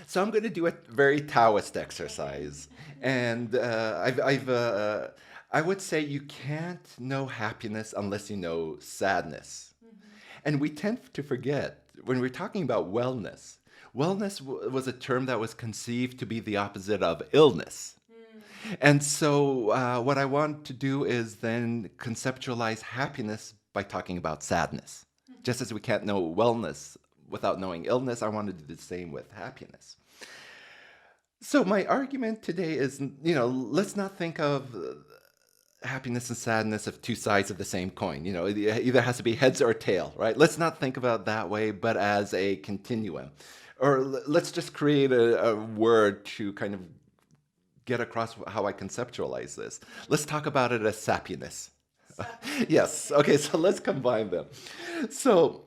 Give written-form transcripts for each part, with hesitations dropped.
So I'm going to do a very Taoist exercise. And I would say you can't know happiness unless you know sadness. And we tend to forget when we're talking about wellness. Was a term that was conceived to be the opposite of illness. And so, what I want to do is then conceptualize happiness by talking about sadness. Just as we can't know wellness without knowing illness, I want to do the same with happiness. So, my argument today is, let's not think of happiness and sadness of two sides of the same coin. It either has to be heads or tail, right? Let's not think about it that way, but as a continuum. Or let's just create a word to kind of get across how I conceptualize this. Let's talk about it as sappiness. Yes. Okay. So let's combine them. So,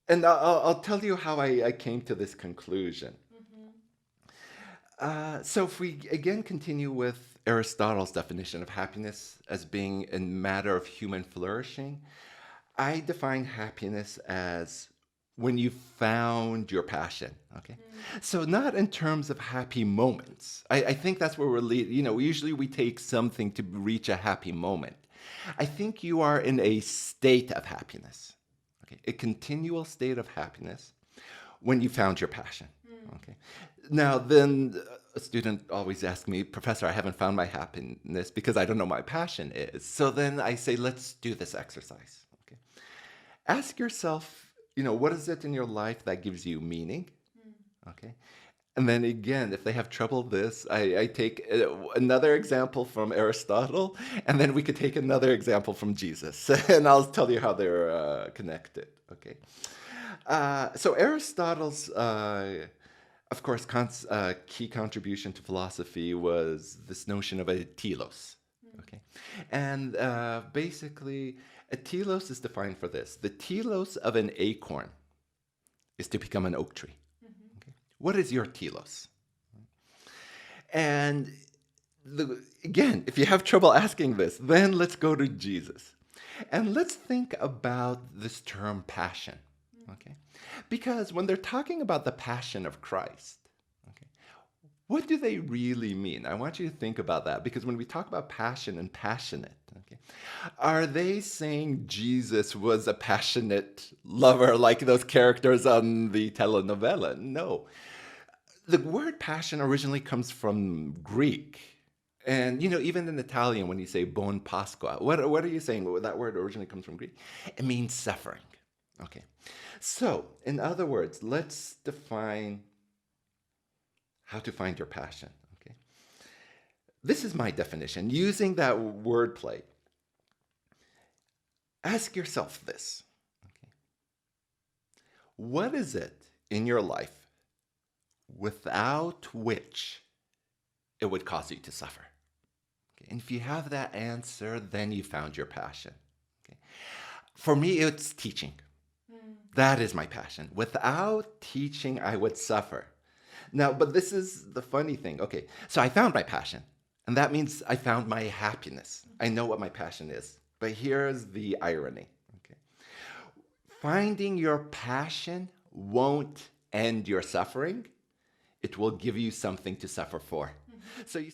and I'll tell you how I came to this conclusion. So if we again continue with Aristotle's definition of happiness as being a matter of human flourishing, I define happiness as when you found your passion, okay? So not in terms of happy moments. I think that's where usually we take something to reach a happy moment. I think you are in a state of happiness, okay? A continual state of happiness when you found your passion, okay? Now then, a student always asks me, Professor, I haven't found my happiness because I don't know my passion is. So then I say, let's do this exercise, okay? Ask yourself, what is it in your life that gives you meaning? Okay. And then again, if they have trouble this, I take another example from Aristotle, and then we could take another example from Jesus, and I'll tell you how they're connected. Okay. So Aristotle's, of course, key contribution to philosophy was this notion of a telos. Okay. And basically, a telos is defined for this. The telos of an acorn is to become an oak tree. Okay. What is your telos? And again, if you have trouble asking this, then let's go to Jesus. And let's think about this term passion. Okay. Because when they're talking about the passion of Christ, what do they really mean? I want you to think about that, because when we talk about passion and passionate, okay, are they saying Jesus was a passionate lover like those characters on the telenovela? No. The word passion originally comes from Greek. And, even in Italian, when you say buon Pasqua, what are you saying? Well, that word originally comes from Greek. It means suffering. Okay. So, in other words, let's define how to find your passion, okay? This is my definition, using that wordplay. Ask yourself this, okay? What is it in your life without which it would cause you to suffer? Okay? And if you have that answer, then you found your passion, okay? For me, it's teaching. That is my passion. Without teaching, I would suffer. Now, but this is the funny thing. Okay, so I found my passion, and that means I found my happiness. I know what my passion is. But here's the irony. Okay, finding your passion won't end your suffering. It will give you something to suffer for. So you